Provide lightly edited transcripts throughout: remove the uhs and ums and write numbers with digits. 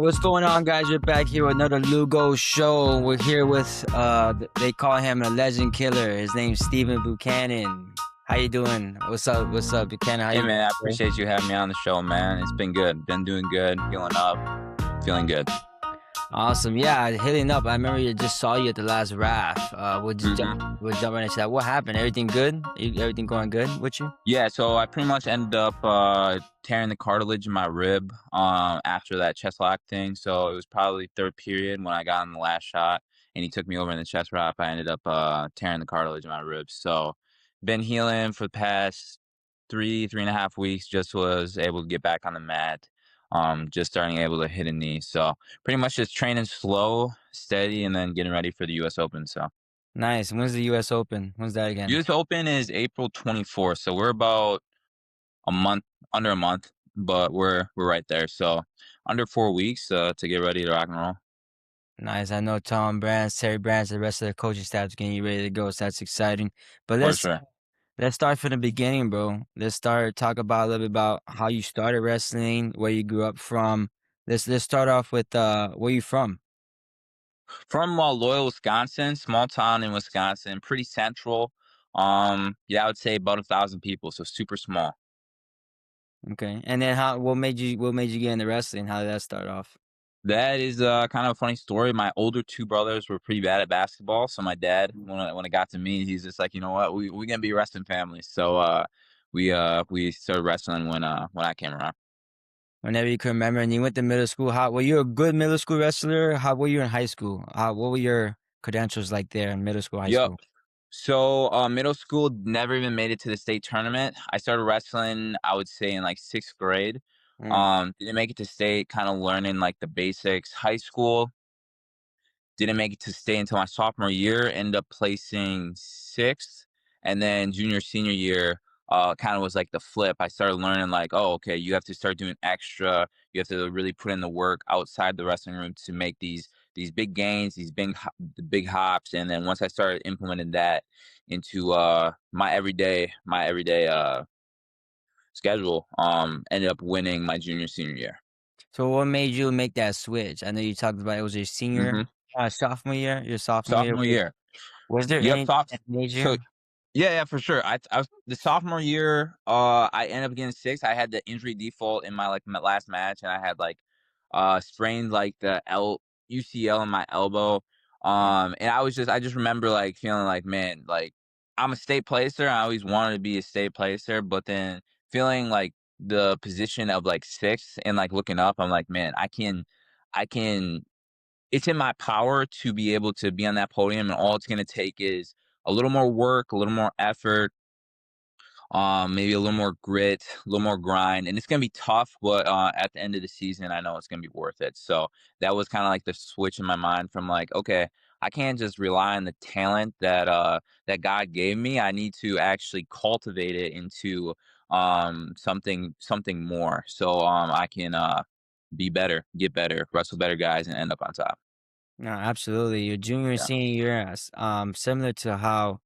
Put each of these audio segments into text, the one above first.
what's going on, guys? We're back here with another Lugo Show. We're here with, they call him a legend killer. His name's Stephen Buchanan. How you doing? What's up, Buchanan? How Hey, you man, I doing? appreciate you having me on the show, man. It's been good. Been doing good, healing up, feeling good. Awesome. Yeah, hitting up. I remember you just saw you at the last RAF. We'll jump right into that. What happened? Everything good? Everything going good with you? Yeah, so I pretty much ended up tearing the cartilage in my rib after that chest lock thing. So it was probably third period when I got on the last shot, and he took me over in the chest wrap. I ended up tearing the cartilage in my ribs. So been healing for the past 3.5 weeks. Just was able to get back on the mat. Just starting able to hit a knee. So pretty much just training slow, steady, and then getting ready for the U.S. Open. So Nice. When's the U.S. Open? When's that again? U.S. Open is April 24th. So we're about a month, under a month, but we're right there. So under 4 weeks to get ready to rock and roll. Nice. I know Tom Brands, Terry Brands, the rest of the coaching staff is getting you ready to go. So that's exciting. But For sure. let's start from the beginning, bro. Let's talk about a little bit about how you started wrestling, where you grew up from. Let's start off with where you from? From Loyal, Wisconsin, small town in Wisconsin, pretty central. Yeah, I would say about 1,000 people, so super small. Okay. And then what made you get into wrestling? How did that start off? That is kind of a funny story. My older two brothers were pretty bad at basketball, so my dad, when it got to me, he's just like, you know what, we gonna be a wrestling family. So we started wrestling when I came around. Whenever you can remember, and you went to middle school. How were you a good middle school wrestler? How were you in high school? What were your credentials like there in middle school, high Yep. school? So middle school, never even made it to the state tournament. I started wrestling, I would say, in like sixth grade. Mm. Didn't make it to state, kind of learning like the basics. High school, didn't make it to state until my sophomore year. Ended up placing sixth, and then junior senior year, kind of was like the flip. I started learning like, oh, okay, you have to start doing extra. You have to really put in the work outside the wrestling room to make these big gains, the big hops. And then once I started implementing that into my everyday schedule, ended up winning my junior senior year. So what made you make that switch? I know you talked about it was your hmm sophomore year. Your sophomore year. Sophomore year. Was there Yep. any that made So you? yeah, for sure. I was the sophomore year, I ended up getting six. I had the injury default in my last match, and I had like sprained like the UCL in my elbow. And I just remember like feeling like, man, like I'm a state placer. I always wanted to be a state placer, but then feeling like the position of like sixth and like looking up, I'm like, man, I can it's in my power to be able to be on that podium, and all it's gonna take is a little more work, a little more effort, maybe a little more grit, a little more grind, and it's gonna be tough. But at the end of the season, I know it's gonna be worth it. So that was kind of like the switch in my mind from like, okay, I can't just rely on the talent that God gave me. I need to actually cultivate it into something more, so I can be better, get better, wrestle better guys, and end up on top. No, absolutely. Your junior and Yeah. senior year, similar to how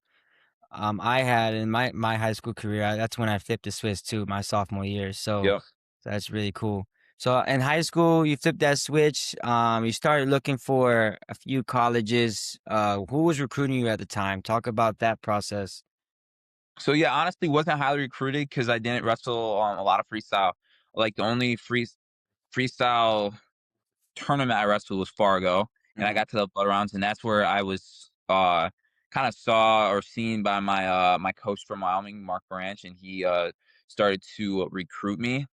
I had in my high school career. That's when I flipped the switch too, my sophomore year. So Yep. that's really cool. So in high school, you flipped that switch. You started looking for a few colleges. Who was recruiting you at the time? Talk about that process. So yeah, honestly, wasn't highly recruited because I didn't wrestle a lot of freestyle. Like the only freestyle tournament I wrestled was Fargo, and I Mm. got to the blood rounds, and that's where I was kind of saw or seen by my coach from Wyoming, Mark Branch, and he started to recruit me.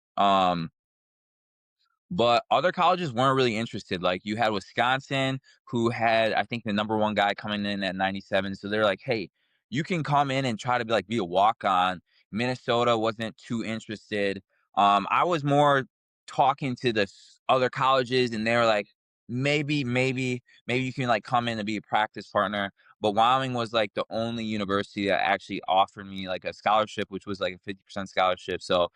But other colleges weren't really interested. Like you had Wisconsin, who had I think the number one guy coming in at 97. So they're like, hey, you can come in and try to be a walk on. Minnesota wasn't too interested. I was more talking to the other colleges, and they were like, maybe you can like come in and be a practice partner. But Wyoming was like the only university that actually offered me like a scholarship, which was like a 50% scholarship. So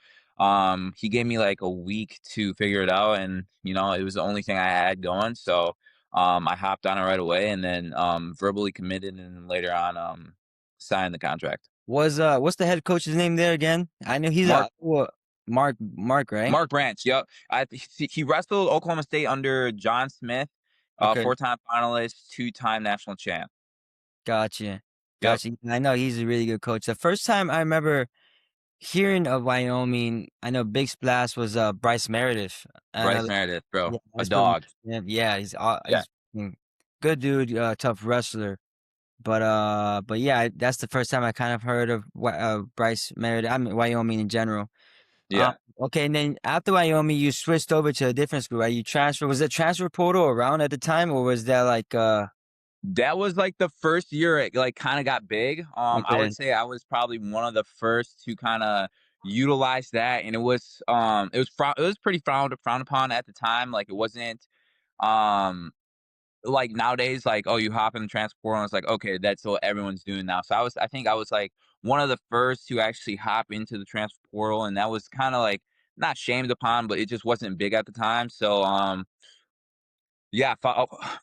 he gave me like a week to figure it out, and it was the only thing I had going. So I hopped on it right away, and then verbally committed, and then later on signed the contract. What's the head coach's name there again? I know he's Mark a what? Mark, right? Mark Branch, yep. He wrestled Oklahoma State under John Smith, Okay, four-time finalist, two-time national champ. gotcha, Yep, gotcha. I know he's a really good coach. The first time I remember hearing of Wyoming, I know Big Splash was Bryce Meredith. I know Bryce Meredith, bro, yeah, a that's pretty much dog. him. Yeah, Yeah, good dude, tough wrestler. But yeah, that's the first time I kind of heard of Bryce Meredith. I mean Wyoming in general. Um, yeah. okay, and then after Wyoming, you switched over to a different school, right? You transferred. Was the transfer portal around at the time, or was that like That was, like, the first year it, like, kinda got big. I would okay, say I was probably one of the first to kinda utilize that, and it was pretty frowned upon at the time, like, it wasn't, um like nowadays, like, oh, you hop in the transport and it's like, okay, that's what everyone's doing now. So I think I was like one of the first to actually hop into the transfer portal, and that was kind of like not shamed upon, but it just wasn't big at the time. So yeah,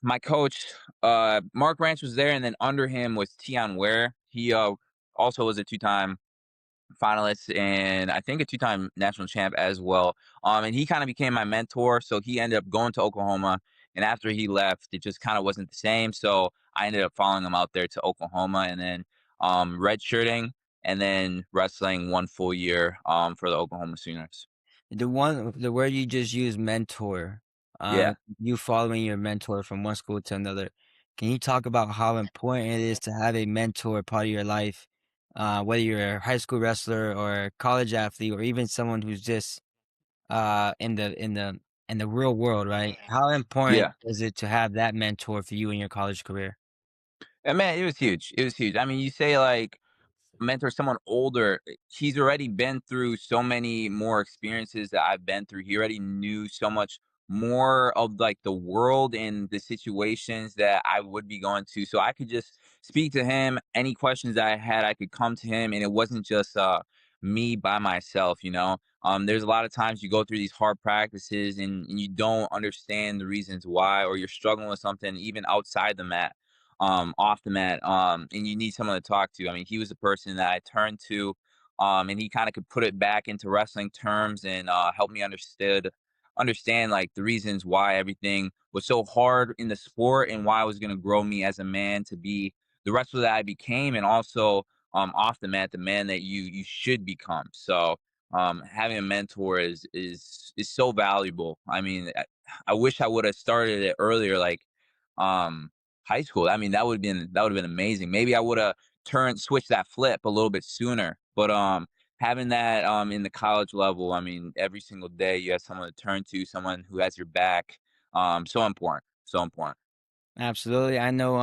my coach, Mark Branch was there, and then under him was Tion Ware. He also was a two-time finalist and I think a two-time national champ as well. And he kind of became my mentor. So he ended up going to Oklahoma. And after he left, it just kind of wasn't the same. So I ended up following him out there to Oklahoma and then redshirting and then wrestling one full year for the Oklahoma Sooners. the word you just used, mentor. Yeah. You following your mentor from one school to another. Can you talk about how important it is to have a mentor part of your life? Whether you're a high school wrestler or a college athlete or even someone who's just in the real world, right? How important Yeah. is it to have that mentor for you in your college career? And man, it was huge. It was huge. I mean, you say like mentor someone older, he's already been through so many more experiences that I've been through. He already knew so much more of like the world and the situations that I would be going to. So I could just speak to him. Any questions that I had, I could come to him, and it wasn't just me by myself, you know. There's a lot of times you go through these hard practices and you don't understand the reasons why, or you're struggling with something even outside the mat, off the mat, and you need someone to talk to. I mean, he was the person that I turned to, and he kind of could put it back into wrestling terms and help me understand like the reasons why everything was so hard in the sport and why it was going to grow me as a man to be the wrestler that I became, and also off the mat, the man that you should become. So having a mentor is so valuable. I mean, I wish I would have started it earlier, like um high school. I mean, that would have been amazing. Maybe I would have turned switched that flip a little bit sooner. But having that in the college level, I mean, every single day you have someone to turn to, someone who has your back. So important. So important. Absolutely. I know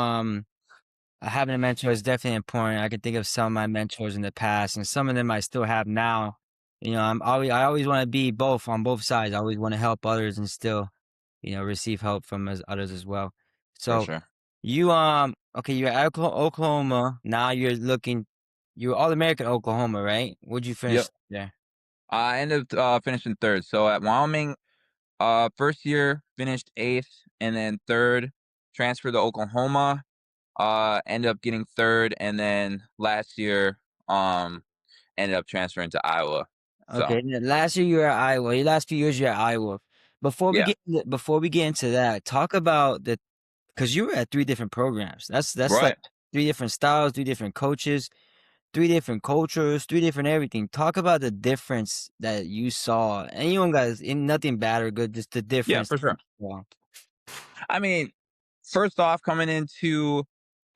having a mentor is definitely important. I can think of some of my mentors in the past and some of them I still have now. You know, I always want to be both on both sides. I always want to help others and still, receive help from others as well. For So sure. you okay, you're at Oklahoma. Now you're All American Oklahoma, right? What'd you finish Yep. there? I ended up finishing third. So at Wyoming, first year finished eighth, and then third. Transferred to Oklahoma. Ended up getting third, and then last year, ended up transferring to Iowa. So Okay, and then last year you were at Iowa. Your last few years you're at Iowa. yeah, Before we get into that, talk about the because you were at three different programs. That's like right. three different styles, three different coaches, three different cultures, three different everything. Talk about the difference that you saw. Anyone guys, in nothing bad or good, just the Yeah, difference for that you sure. saw. I mean, first off, coming into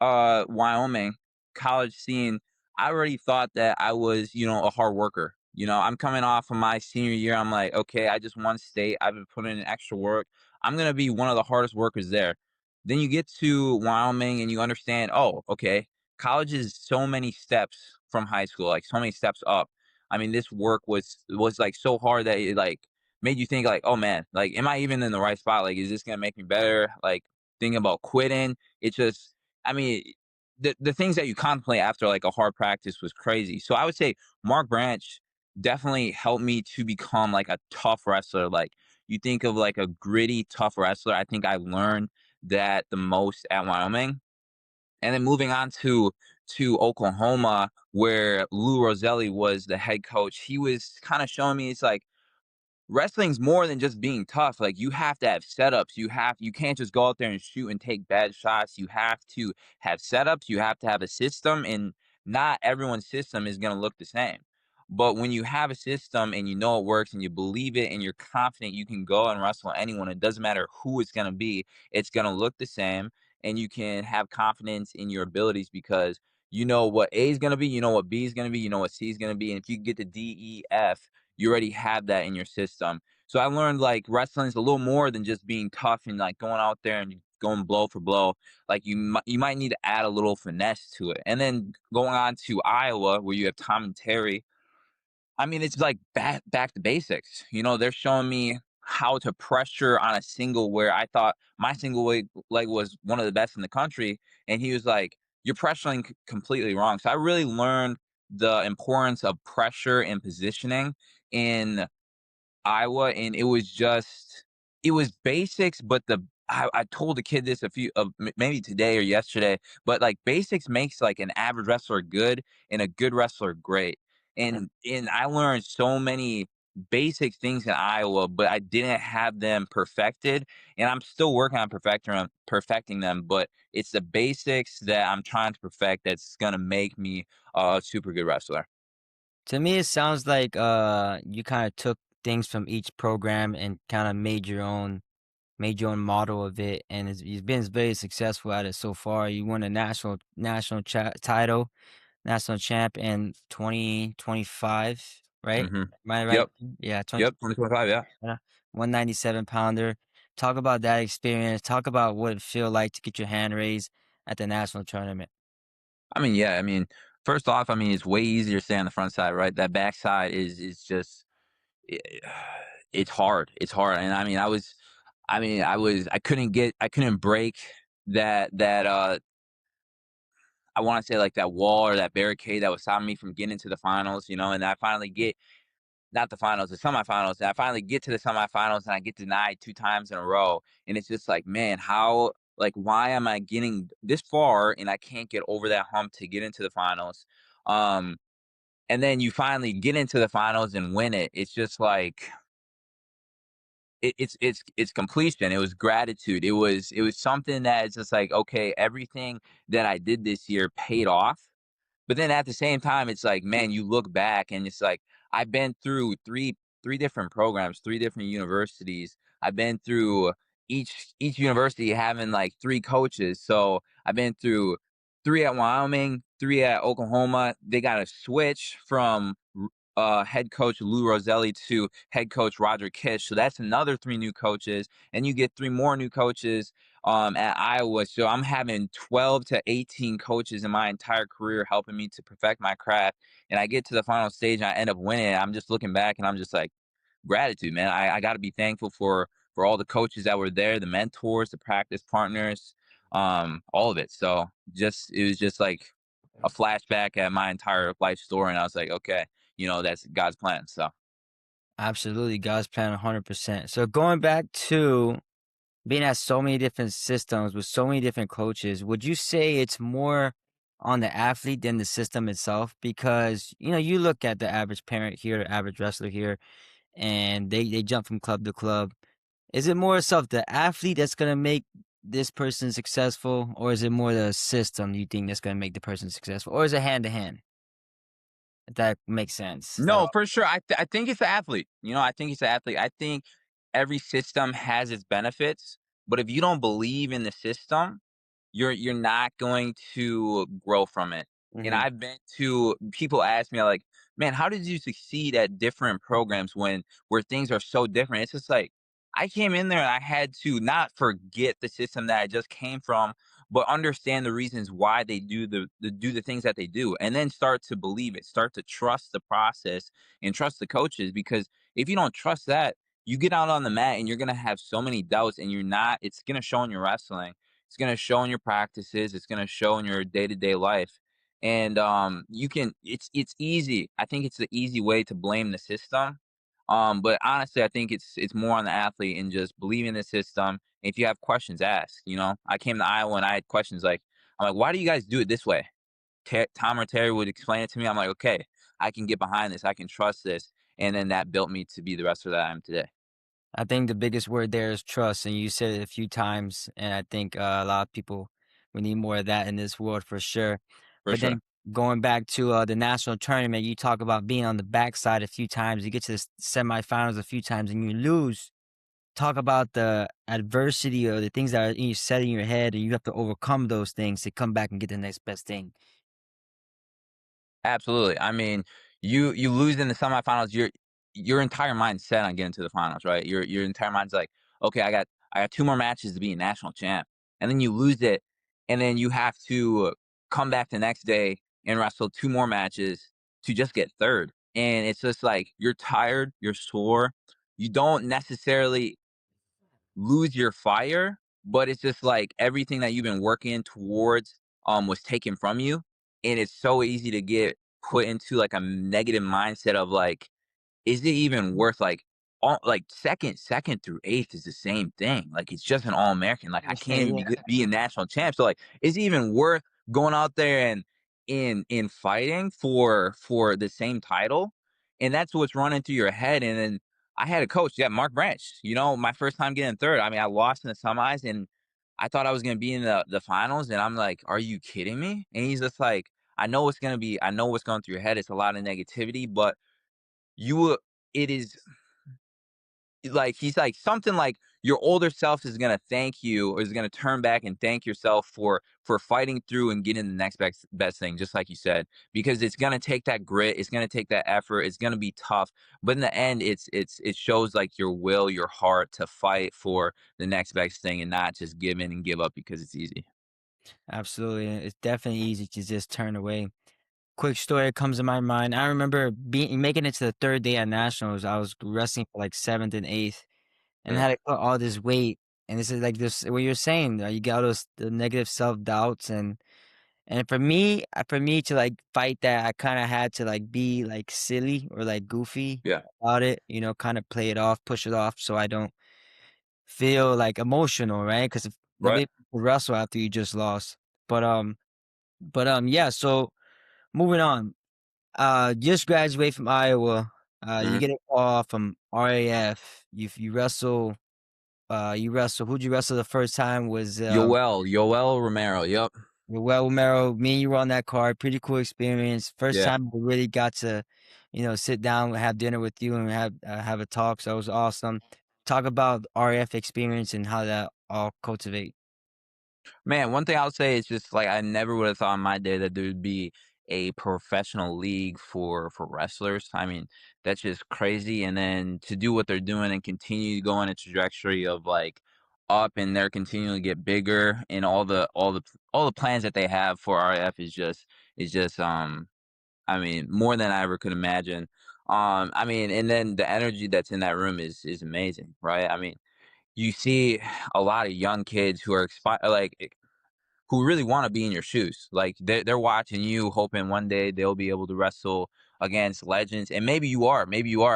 Wyoming college scene, I already thought that I was, a hard worker. I'm coming off of my senior year. I'm like, okay, I just won state. I've been putting in extra work. I'm gonna be one of the hardest workers there. Then you get to Wyoming and you understand, oh, okay, college is so many steps from high school, like so many steps up. I mean, this work was like so hard that it like made you think like, oh man, like, am I even in the right spot? Like, is this gonna make me better? Like, thinking about quitting. It's just, I mean, the things that you contemplate after like a hard practice was crazy. So I would say Mark Branch definitely helped me to become like a tough wrestler. Like, you think of like a gritty, tough wrestler. I think I learned that the most at Wyoming. And then moving on to to Oklahoma where Lou Roselli was the head coach, he was kind of showing me it's like wrestling's more than just being tough. Like you have to have setups. You can't just go out there and shoot and take bad shots. You have to have setups. You have to have a system, and not everyone's system is going to look the same. But when you have a system and you know it works and you believe it and you're confident you can go and wrestle anyone, it doesn't matter who it's going to be, it's going to look the same. And you can have confidence in your abilities because you know what A is going to be, you know what B is going to be, you know what C is going to be. And if you get to D, E, F, you already have that in your system. So I learned like wrestling is a little more than just being tough and like going out there and going blow for blow. Like you might need to add a little finesse to it. And then going on to Iowa where you have Tom and Terry, I mean, it's like back to basics. You know, they're showing me how to pressure on a single where I thought my single leg was one of the best in the country, and he was like, "You're pressuring completely wrong." So I really learned the importance of pressure and positioning in Iowa, and it was basics, but I told the kid this a few maybe today or yesterday, but like basics makes like an average wrestler good and a good wrestler great. And I learned so many basic things in Iowa, but I didn't have them perfected, and I'm still working on perfecting them. But it's the basics that I'm trying to perfect that's gonna make me a super good wrestler. To me, it sounds like you kind of took things from each program and kind of made your own model of it, and you've been very successful at it so far. You won a title, national champ in 2025, right? Hmm. Am I right? Yep. Yeah, Yep. 2025. Yeah. 197 pounder. Talk about that experience. Talk about what it feel like to get your hand raised at the national tournament. I mean, yeah, I mean, first off, I mean, it's way easier to stay on the front side, right? That back side is just I it's hard. It's hard. And I I couldn't break that I want to say like that wall or that barricade that was stopping me from getting into the finals, you know, and I finally get not the finals, the semifinals, and I finally get to the semifinals and I get denied 2 times in a row. And it's just like, man, how like why am I getting this far and I can't get over that hump to get into the finals? Um and then you finally get into the finals and win it. It's just like it's completion. It was gratitude. It was something that it's just like, okay, everything that I did this year paid off. But then at the same time, it's like, man, you look back and it's like I've been through three different programs, three different universities. I've been through each university having like three coaches. So I've been through three at Wyoming, three at Oklahoma. They got a switch from head coach Lou Roselli to head coach Roger Kish. So that's another three new coaches, and you get three more new coaches at Iowa. So I'm having 12 to 18 coaches in my entire career helping me to perfect my craft. And I get to the final stage and I end up winning. I'm just looking back and I'm just like, gratitude, man. I got to be thankful for all the coaches that were there, the mentors, the practice partners, all of it. So just it was just like a flashback at my entire life story, and I was like, okay, you know, that's God's plan. So Absolutely, God's plan 100%. So going back to being at so many different systems with so many different coaches, would you say it's more on the athlete than the system itself? Because, you know, you look at the average parent here, the average wrestler here, and they jump from club to club. Is it more so the athlete that's gonna make this person successful, or is it more the system you think that's gonna make the person successful, or is it hand to hand? If that makes sense. Is that no, all? for sure. I think it's the athlete. You know, I think it's the athlete. I think every system has its benefits, but if you don't believe in the system, you're not going to grow from it. And Mhm. I've been to people ask me like, "Man, how did you succeed at different programs where things are so different?" It's just like I came in there and I had to not forget the system that I just came from, but understand the reasons why they do the things that they do, and then start to believe it, start to trust the process and trust the coaches. Because if you don't trust that, you get out on the mat and you're gonna have so many doubts, and you're not. It's gonna show in your wrestling, it's going to show in your practices. It's going to show in your day to day life. And you can. It's easy. I think it's the easy way to blame the system. But honestly, I think it's more on the athlete and just believing in the system. If you have questions, ask. You know, I came to Iowa and I had questions like, I'm like, why do you guys do it this way? Tom or Terry would explain it to me, I'm like, okay, I can get behind this. I can trust this. And then that built me to be the wrestler that I am today. I think the biggest word there is trust, and you said it a few times, and I think a lot of people we need more of that in this world for sure. For But sure. then going back to the national tournament, you talk about being on the backside a few times. You get to the semifinals a few times, and you lose. Talk about the adversity or the things that are you set in your head, and you have to overcome those things to come back and get the next best thing. Absolutely. I mean, you lose in the semifinals, your entire mind's set on getting to the finals, right? Your entire mind's like, okay, I got 2 more matches to be a national champ. And then you lose it, and then you have to come back the next day and wrestle 2 more matches to just get 3rd. And it's just like you're tired, you're sore. You don't necessarily lose your fire, but it's just like everything that you've been working towards was taken from you. And it's so easy to get put into like a negative mindset of like, is it even worth all like second through eighth is the same thing. Like it's just an all American. Like I can't even Yeah, be a national champ. So like, is it even worth going out there and in fighting for the same title? And that's what's running through your head. And then I had a coach, yeah, Mark Branch. You know, my first time getting 3rd. I mean, I lost in the semis, and I thought I was gonna be in the finals, and I'm like, are you kidding me? And he's just like, I know what's going through your head. It's a lot of negativity, but you it is like he's like something like your older self is gonna thank you or is gonna turn back and thank yourself for fighting through and getting the next best thing, just like you said, because it's gonna take that grit, it's gonna take that effort, it's gonna be tough, but in the end, it shows like your will, your heart to fight for the next best thing and not just give in and give up because it's easy. absolutely. It's definitely easy to just turn away. Quick story that comes to my mind. I remember being making it to the 3rd day at nationals. I was wrestling for like 7th and 8th, and Yeah, had to cut all this weight. And this is like this what you're saying. You got all those the negative self doubts, and for me to like fight that, I kind of had to like be like silly or like goofy yeah, about it. You know, kind of play it off, push it off, so I don't feel like emotional, right? Because the right. big wrestle after you just lost. But yeah. So moving on. Just graduate from Iowa. You Mhm. get a call from RAF. You wrestle. You wrestle. Who'd you wrestle the first time? Was Yoel Romero. Yep. Well Romero. Me and you were on that card. Pretty cool experience. First Yeah. time we really got to, sit down, have dinner with you, and have a talk. So it was awesome. Talk about RF experience and how that all cultivate. Man, one thing I would say is just like I never would have thought in my day that there would be a professional league for wrestlers. I mean, that's just crazy. And then to do what they're doing and continue to go on a trajectory of like up and they're continuing to get bigger and all the plans that they have for RF is just I mean more than I ever could imagine. I mean, and then the energy that's in that room is amazing, right? I mean, you see a lot of young kids who are who really want to be in your shoes. Like they're watching you, hoping one day they'll be able to wrestle against legends. And maybe you are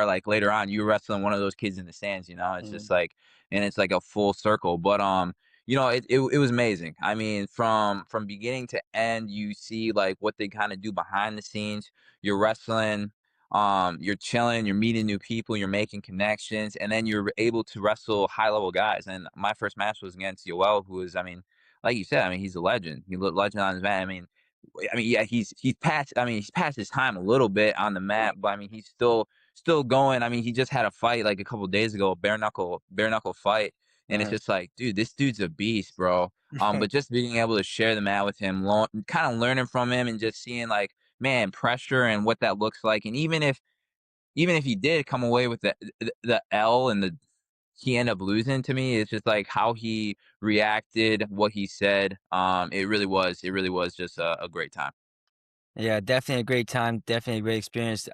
like later on, you're wrestling one of those kids in the stands. You know, it's just like, and it's like a full circle. But it was amazing. I mean, from beginning to end, you see like what they kind of do behind the scenes. You're wrestling. You're chilling, you're meeting new people, you're making connections, and then you're able to wrestle high level guys. And my first match was against Yoel, who is, I mean, like you said, I mean, he's a legend. He looked legend on his mat. Yeah, he's past. I mean, he's past his time a little bit on the mat, but I mean, he's still going. I mean, he just had a fight like a couple of days ago, a bare knuckle fight, and it's Right. just like, dude, this dude's a beast, bro. But just being able to share the mat with him, kind of learning from him, and just seeing like, man, pressure and what that looks like, and even if he did come away with the L and the he ended up losing to me. It's just like how he reacted, what he said. It really was just a great time. Yeah, definitely a great time. Definitely a great experience.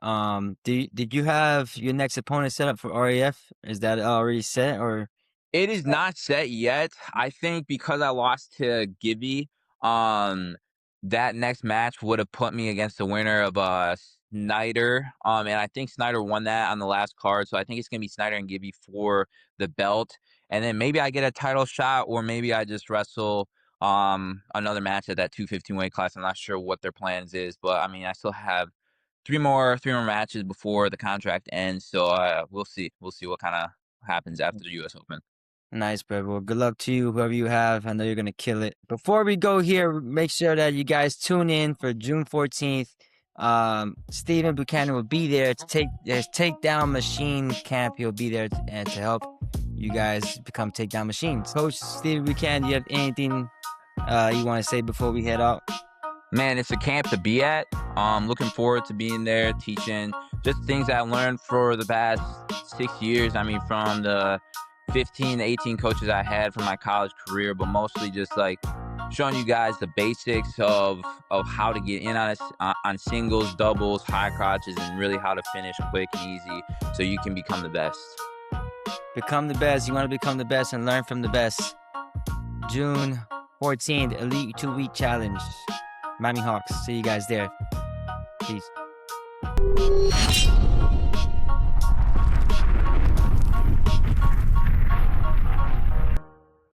Did you have your next opponent set up for RAF? Is that already set or? It is not set yet. I think because I lost to Gibby, um, that next match would have put me against the winner of Snyder. And I think Snyder won that on the last card, so I think it's gonna be Snyder and Gibby for the belt. And then maybe I get a title shot, or maybe I just wrestle another match at that 215 weight class. I'm not sure what their plans is, but I mean, I still have three more matches before the contract ends. So we'll see. We'll see what kind of happens after the U.S. Open. Nice, bro. Well, good luck to you, whoever you have. I know you're gonna kill it. Before we go here, make sure that you guys tune in for June 14th. Stephen Buchanan will be there to take his Takedown Machine camp. He'll be there to help you guys become Takedown Machines. Coach Stephen Buchanan, do you have anything you want to say before we head out? Man, it's a camp to be at. Looking forward to being there, teaching just things I learned for the past 6 years. I mean, from the 15 to 18 coaches I had from my college career, but mostly just like showing you guys the basics of how to get in on singles, doubles, high crotches, and really how to finish quick and easy so you can become the best. Become the best. You want to become the best and learn from the best. June 14th, Elite 2-Week Challenge. Miami Hawks. See you guys there. Peace.